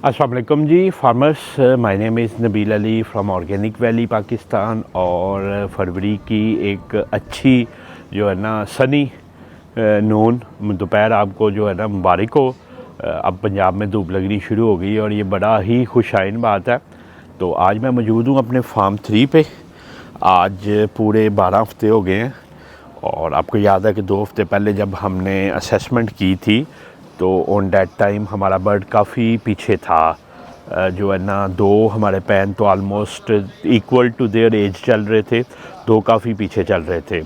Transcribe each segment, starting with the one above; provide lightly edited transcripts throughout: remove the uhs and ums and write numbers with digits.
अस्सलाम वालेकुम जी farmers, my name is Nabeel Ali from organic valley Pakistan. और फरवरी की एक अच्छी जो है ना सनी नून दोपहर आपको जो है ना मुबारक हो। अब पंजाब में धूप लगनी शुरू हो गई और ये बड़ा ही खुशाइन बात है। तो आज मैं मौजूद हूँ अपने फार्म 3 पे। आज पूरे 12 हफ्ते हो गए हैं और आपको याद है कि 2 हफ्ते पहले जब हमने असेसमेंट की थी तो ऑन दैट टाइम हमारा बर्ड काफ़ी पीछे था। जो है ना 2 हमारे पैन तो almost equal to their age चल रहे थे, 2 काफ़ी पीछे चल रहे थे।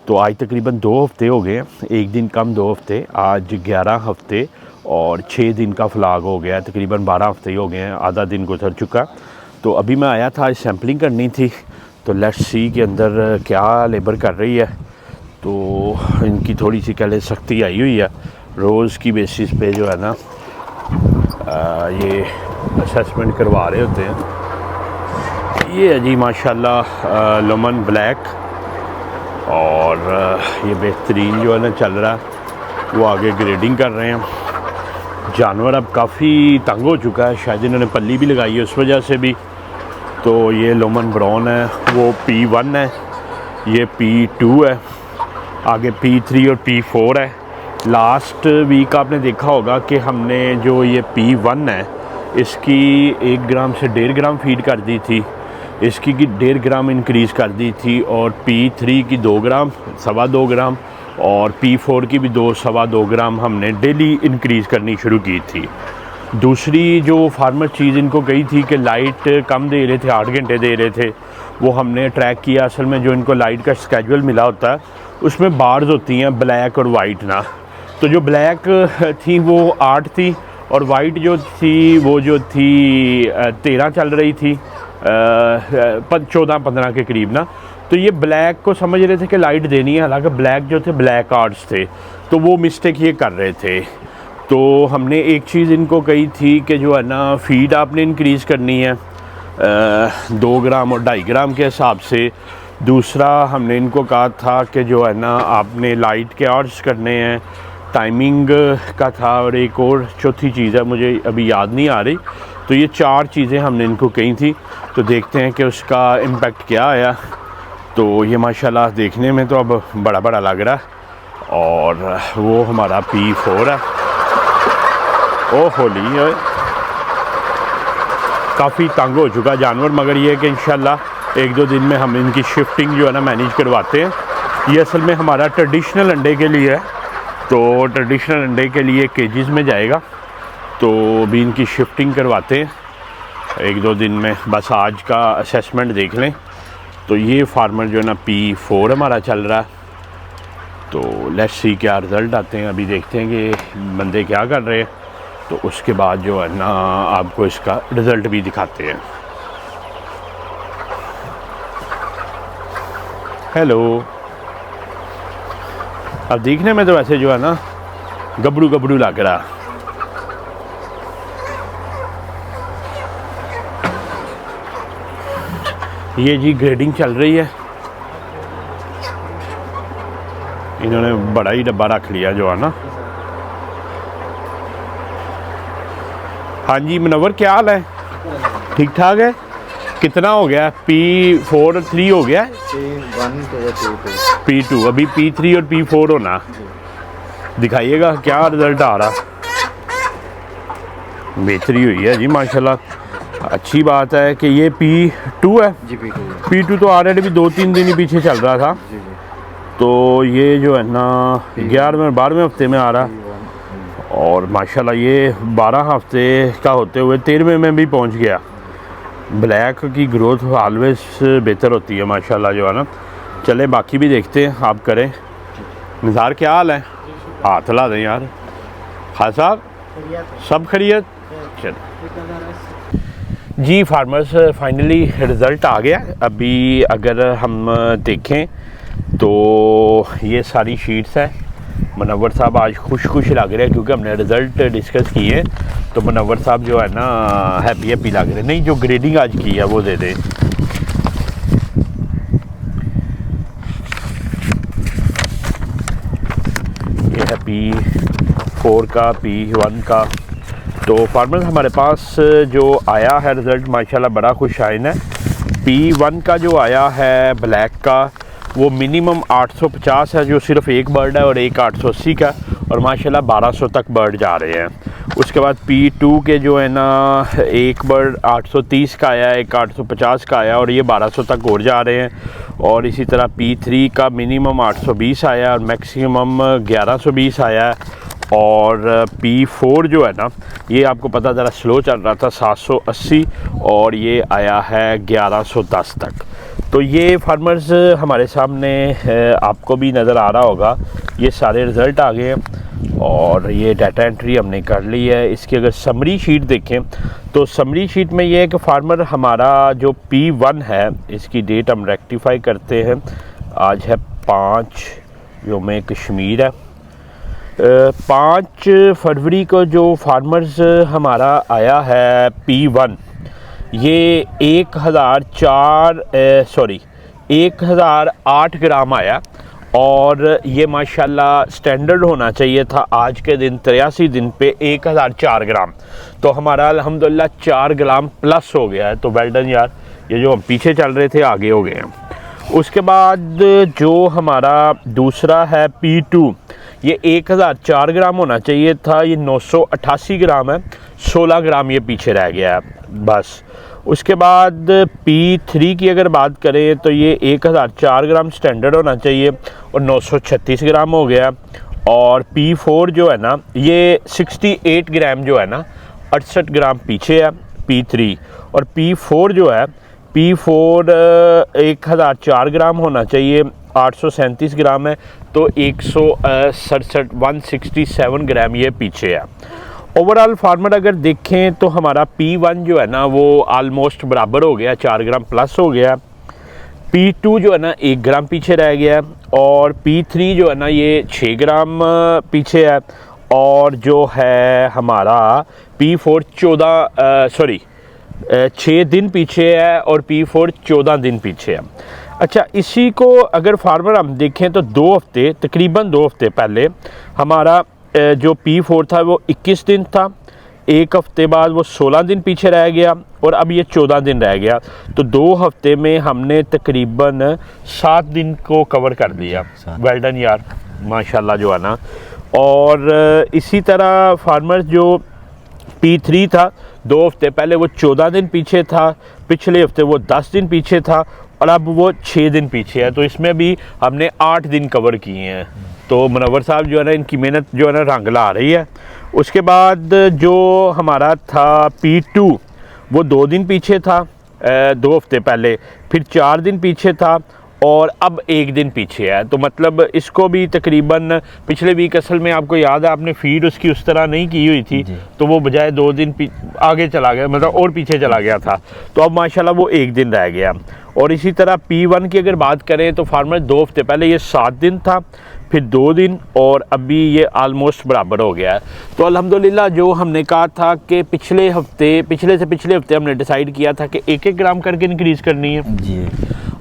तो आज तकरीबन 2 हफ्ते हो गए, एक दिन कम 2 हफ्ते, आज 11 हफ्ते और 6 दिन का फ्लाग हो गया, तकरीबन 12 हफ्ते हो गए हैं, आधा दिन गुजर चुका। तो अभी मैं आया था, आज सैम्पलिंग करनी थी। तो लेट्स सी के अंदर क्या लेबर कर रही है। तो इनकी थोड़ी सी कल सख्ती आई हुई है, रोज़ की बेसिस पे जो है ना ये असेसमेंट करवा रहे होते हैं। ये है जी माशाल्लाह लेमन ब्लैक और ये बेहतरीन जो है ना चल रहा है। वो आगे ग्रेडिंग कर रहे हैं। जानवर अब काफ़ी तंग हो चुका है, शायद इन्होंने पल्ली भी लगाई है उस वजह से भी। तो ये लेमन ब्राउन है, वो P1 है, ये P2 है, आगे P3 और P4 है। लास्ट वीक आपने देखा होगा कि हमने जो ये P1 है इसकी 1 ग्राम से 1.5 ग्राम फीड कर दी थी, इसकी 1.5 ग्राम इंक्रीज़ कर दी थी, और P3 की 2 ग्राम, 2.25 ग्राम, और P4 की भी 2.25 ग्राम हमने डेली इंक्रीज़ करनी शुरू की थी। दूसरी जो फार्मर चीज़ इनको कही थी कि लाइट कम दे रहे थे, 8 घंटे दे रहे थे, वो हमने ट्रैक किया। असल में जो इनको लाइट का स्केजुअल मिला होता है उसमें बार्स होती हैं ब्लैक और वाइट ना। तो जो ब्लैक थी वो 8 थी और वाइट जो थी वो जो थी 13 चल रही थी, 14-15 के करीब ना। तो ये ब्लैक को समझ रहे थे कि लाइट देनी है, हालांकि ब्लैक जो थे ब्लैक आर्ट्स थे, तो वो मिस्टेक ये कर रहे थे। तो हमने एक चीज़ इनको कही थी कि जो है ना फीड आपने इंक्रीज़ करनी है 2 ग्राम और 2.5 ग्राम के हिसाब से। दूसरा हमने इनको कहा था कि जो है ना आपने लाइट के आर्ट्स करने हैं, टाइमिंग का था, और एक और चौथी चीज़ है मुझे अभी याद नहीं आ रही। तो ये 4 चीज़ें हमने इनको कही थी। तो देखते हैं कि उसका इम्पेक्ट क्या आया। तो ये माशाल्लाह देखने में तो अब बड़ा बड़ा लग रहा है। और वो हमारा P4 है। ओ होली काफ़ी तंग हो चुका जानवर, मगर ये है कि इंशाल्लाह 1-2 दिन में हम इनकी शिफ्टिंग जो है ना मैनेज करवाते हैं। ये असल में हमारा ट्रेडिशनल अंडे के लिए है, तो ट्रेडिशनल अंडे के लिए केजेस में जाएगा। तो अभी इनकी शिफ्टिंग करवाते हैं 1-2 दिन में। बस आज का असेसमेंट देख लें। तो ये फार्मर जो है ना P4 हमारा चल रहा है। तो लेट्स सी क्या रिज़ल्ट आते हैं। अभी देखते हैं कि बंदे क्या कर रहे हैं, तो उसके बाद जो है ना आपको इसका रिज़ल्ट भी दिखाते हैं। हेलो। अब देखने में तो वैसे जो है ना गबरू गबरू लग रहा। ये जी ग्रेडिंग चल रही है। इन्होंने बड़ा ही डब्बा रख लिया जो है ना। हाँ जी मुनव्वर, क्या हाल है? ठीक ठाक है। कितना हो गया? P4 3 हो गया, P2 अभी P3 और P4 होना। दिखाइएगा क्या रिज़ल्ट आ रहा। बेहतरी हुई है जी माशाल्लाह। अच्छी बात है कि ये P2 है जी। P2 तो ऑलरेडी भी 2-3 दिन ही पीछे चल रहा था। तो ये जो है ना 11वें-12वें हफ्ते में आ रहा, और माशाल्लाह ये 12 हफ्ते का होते हुए 13वें में भी पहुंच गया। ब्लैक की ग्रोथ ऑलवेज बेहतर होती है माशाल्लाह जो है ना। चले बाकी भी देखते हैं, आप करें। निज़ार क्या हाल है? हाथ ला दें यार। खान साहब सब खैरियत? चल जी फार्मर्स, फाइनली रिज़ल्ट आ गया। अभी अगर हम देखें तो ये सारी शीट्स है। मुनव्वर साहब आज खुश लग रहे हैं क्योंकि हमने रिज़ल्ट डिस्कस किए। तो मुनव्वर साहब जो है ना हैप्पी लग रहे हैं। नहीं, जो ग्रेडिंग आज की है वो दे दें। ये है P4 का, P1 का, तो फार्मर्स हमारे पास जो आया है रिज़ल्ट माशाल्लाह बड़ा खुशाइन है। P1 का जो आया है ब्लैक का वो मिनिमम 850 है, जो सिर्फ एक बर्ड है, और एक 880 का, और माशाल्लाह 1200 तक बर्ड जा रहे हैं। उसके बाद P2 के जो है ना, एक बर्ड 830 का आया, एक 850 का आया, और ये 1200 तक और जा रहे हैं। और इसी तरह P3 का मिनिमम 820 आया और मैक्सिमम 1120 आया है। और P4 जो है ना, ये आपको पता ज़रा स्लो चल रहा था 780, और ये आया है 1110 तक। तो ये फार्मर्स हमारे सामने आपको भी नज़र आ रहा होगा, ये सारे रिज़ल्ट आ गए हैं और ये डाटा एंट्री हमने कर ली है। इसकी अगर समरी शीट देखें तो समरी शीट में ये है कि फार्मर हमारा जो P1 है, इसकी डेट हम रेक्टिफाई करते हैं। आज है 5 यौम कश्मीर है। 5 फरवरी को जो फार्मर्स हमारा आया है P1, ये 1008 ग्राम आया, और ये माशाल्लाह स्टैंडर्ड होना चाहिए था आज के दिन 83 दिन पे 1004 ग्राम। तो हमारा अल्हम्दुलिल्लाह 4 ग्राम प्लस हो गया है। तो वेल डन यार, ये जो हम पीछे चल रहे थे आगे हो गए हैं। उसके बाद जो हमारा दूसरा है P2, ये 1004 ग्राम होना चाहिए था, ये 988 ग्राम है, 16 ग्राम ये पीछे रह गया है बस। उसके बाद P3 की अगर बात करें तो ये 1004 ग्राम स्टैंडर्ड होना चाहिए और 936 ग्राम हो गया। और P4 जो है ना, ये 68 ग्राम जो है ना, 68 ग्राम पीछे है P3। और P4 जो है, P4 1004 ग्राम होना चाहिए, 837 ग्राम है, तो 167 ग्राम ये पीछे है। ओवरऑल फार्मर अगर देखें तो हमारा P1 जो है ना, वो आलमोस्ट बराबर हो गया, 4 ग्राम प्लस हो गया। P2 जो है ना 1 ग्राम पीछे रह गया, और P3 जो है ना ये 6 ग्राम पीछे है। और जो है हमारा P4 6 दिन पीछे है, और P4 14 दिन पीछे है। अच्छा, इसी को अगर फार्मर हम देखें तो तकरीबन 2 हफ्ते पहले हमारा जो P4 था वो 21 दिन था, एक हफ्ते बाद वो 16 दिन पीछे रह गया, और अब ये 14 दिन रह गया। तो 2 हफ्ते में हमने तकरीबन 7 दिन को कवर कर दिया। वेल डन यार, माशाल्लाह जो है ना। और इसी तरह फार्मर जो P3 था, 2 हफ्ते पहले वो 14 दिन पीछे था, पिछले हफ्ते वो 10 दिन पीछे था, और अब वो 6 दिन पीछे है। तो इसमें भी हमने 8 दिन कवर किए हैं। तो मुनव्वर साहब जो है ना, इनकी मेहनत जो है ना रंग ला रही है। उसके बाद जो हमारा था P2, वो 2 दिन पीछे था 2 हफ्ते पहले, फिर 4 दिन पीछे था, और अब 1 दिन पीछे है। तो मतलब इसको भी तकरीबन पिछले वीक, असल में आपको याद है आपने फीड उसकी उस तरह नहीं की हुई थी, तो वो बजाय 2 दिन आगे चला गया, मतलब और पीछे चला गया था। तो अब माशाल्लाह वो 1 दिन रह गया। और इसी तरह P1 की अगर बात करें तो फार्मर 2 हफ्ते पहले ये 7 दिन था, फिर 2 दिन, और अभी ये आलमोस्ट बराबर हो गया है। तो अल्हम्दुलिल्लाह जो हमने कहा था कि पिछले से पिछले हफ्ते हमने डिसाइड किया था कि 1-1 ग्राम करके इंक्रीज़ करनी है जी,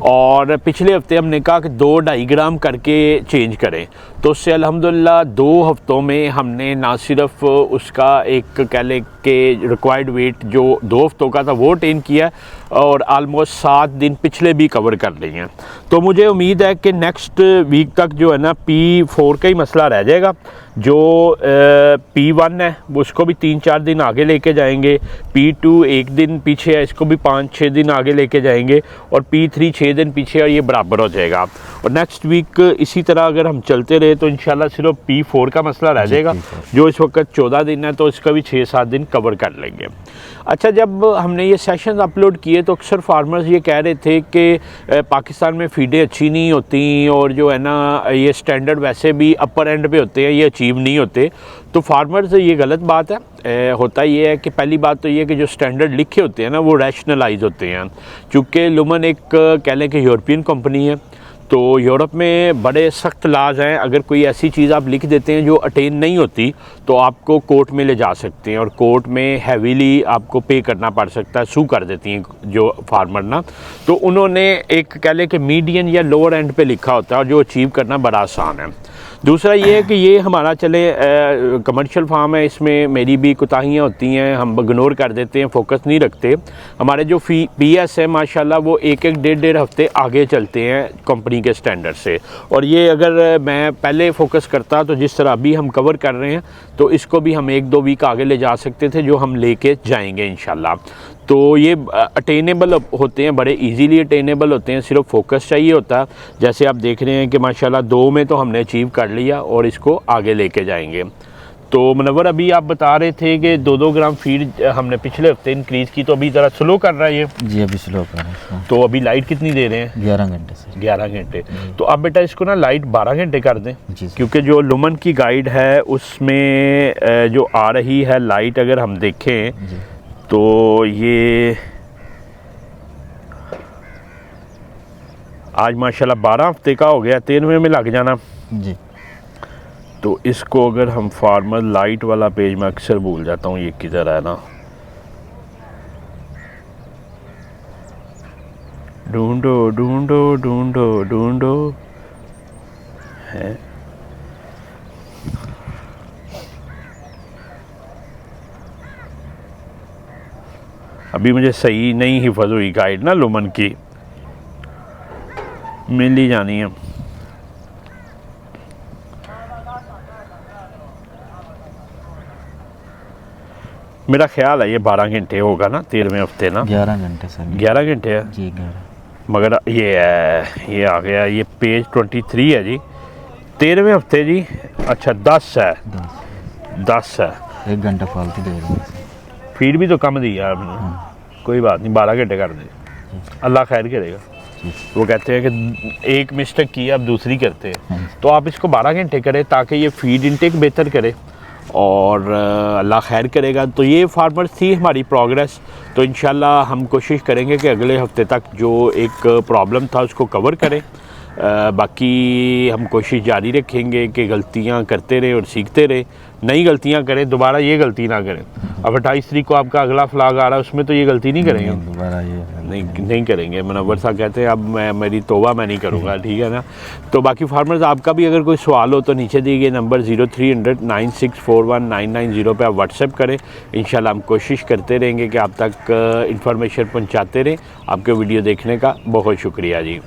और पिछले हफ्ते हमने कहा कि 2-2.5 ग्राम करके चेंज करें। तो उससे अल्हम्दुलिल्लाह 2 हफ्तों में हमने ना सिर्फ उसका एक कह लें कि रिक्वायर्ड वेट जो 2 हफ्तों का था वो अटेन किया, और आलमोस्ट 7 दिन पिछले भी कवर कर लिए हैं। तो मुझे उम्मीद है कि नेक्स्ट वीक तक जो है ना P4 का ही मसला रह जाएगा। जो P1 है उसको भी 3-4 दिन आगे लेके जाएंगे, P2 1 दिन पीछे है, इसको भी 5-6 दिन आगे लेके जाएंगे, और P3 6 दिन पीछे है, और ये बराबर हो जाएगा। और नेक्स्ट वीक इसी तरह अगर हम चलते रहे तो इंशाल्लाह सिर्फ P4 का मसला रह जाएगा, जो इस वक्त 14 दिन है, तो इसका भी 6-7 दिन कवर कर लेंगे। अच्छा, जब हमने ये सेशन अपलोड किए तो अक्सर फार्मर्स ये कह रहे थे कि पाकिस्तान में फीडें अच्छी नहीं होती, और जो है ना ये स्टैंडर्ड वैसे भी अपर एंड पे होते हैं, ये अचीव नहीं होते। तो फार्मर्स ये गलत बात है। होता ये है कि पहली बात तो ये है कि जो स्टैंडर्ड लिखे होते हैं ना वो रैशनलाइज होते हैं। चूँकि लुमन एक कह लें कि यूरोपियन कंपनी है, तो यूरोप में बड़े सख्त लाज हैं, अगर कोई ऐसी चीज़ आप लिख देते हैं जो अटेन नहीं होती तो आपको कोर्ट में ले जा सकते हैं और कोर्ट में हैवीली आपको पे करना पड़ सकता है, सू कर देती हैं जो फार्मर ना। तो उन्होंने एक कह लें कि मीडियन या लोअर एंड पे लिखा होता है और जो अचीव करना बड़ा आसान है। दूसरा ये है कि ये हमारा चले कमर्शियल फार्म है, इसमें मेरी भी कोताहियाँ होती हैं, हम इग्नोर कर देते हैं, फोकस नहीं रखते। हमारे जो PS है माशाल्लाह वो एक डेढ़ हफ्ते आगे चलते हैं कंपनी के स्टैंडर्ड से। और ये अगर मैं पहले फोकस करता तो जिस तरह अभी हम कवर कर रहे हैं तो इसको भी हम 1-2 वीक आगे ले जा सकते थे, जो हम लेके जाएंगे इंशाल्लाह। तो ये अटेनेबल होते हैं, बड़े इजीली अटेनेबल होते हैं, सिर्फ फोकस चाहिए होता है। जैसे आप देख रहे हैं कि माशाल्लाह 2 में तो हमने अचीव कर लिया और इसको आगे लेके जाएंगे। तो मुनव्वर अभी आप बता रहे थे कि 2-2 ग्राम फीड हमने पिछले हफ्ते इंक्रीज़ की, तो अभी ज़रा स्लो कर रहा है ये? जी अभी स्लो कर रहा है। तो अभी लाइट कितनी दे रहे हैं? 11 घंटे से। 11 घंटे। तो अब बेटा इसको ना लाइट 12 घंटे कर दें, क्योंकि जो लुमन की गाइड है उसमें जो आ रही है लाइट अगर हम देखें तो ये आज माशाल्लाह 12 हफ्ते का हो गया, 13वें में लग जाना जी। तो इसको अगर हम फार्मर लाइट वाला पेज में अक्सर भूल जाता हूँ ये किधर है ना, ढूंढो ढूंढो ढूंढो ढूंढो है। अभी मुझे सही नहीं हिफाजत हुई गाइड ना लुमन की, मिल ही जानी है। मेरा ख्याल है ये 12 घंटे होगा ना, 13वें हफ्ते ना। 11 घंटे सर। 11 घंटे है जी 11। मगर ये है, ये आ गया, ये पेज 23 है जी, 13वें हफ्ते जी। अच्छा 10 है, 10 है। 1 घंटा फालतू दे रहे हैं। फीड भी तो कम दी है आपने, कोई बात नहीं, 12 घंटे कर दे, अल्लाह खैर करेगा। वो कहते हैं कि एक मिस्टेक की अब दूसरी करते हैं, तो आप इसको 12 घंटे करें ताकि ये फीड इनटेक बेहतर करे और अल्लाह खैर करेगा। तो ये फार्मर्स थी हमारी प्रोग्रेस। तो इंशाल्लाह हम कोशिश करेंगे कि अगले हफ्ते तक जो एक प्रॉब्लम था उसको कवर करें। बाकी हम कोशिश जारी रखेंगे कि गलतियां करते रहे और सीखते रहे, नई गलतियां करें, दोबारा ये गलती ना करें। अब 28 तारीख को आपका अगला फ्लैग आ रहा है, उसमें तो ये गलती नहीं करेंगे, दोबारा ये नहीं करेंगे। मुनव्वर साहब कहते हैं अब मेरी तौबा मैं नहीं करूँगा, ठीक है ना। तो बाकी फार्मर्स आपका भी अगर कोई सवाल हो तो नीचे दिए गए नंबर 0300 9641 990 पे आप व्हाट्सएप करें। इंशाल्लाह हम कोशिश करते रहेंगे कि आप तक इंफॉर्मेशन पहुँचाते रहें। आपके वीडियो देखने का बहुत शुक्रिया जी।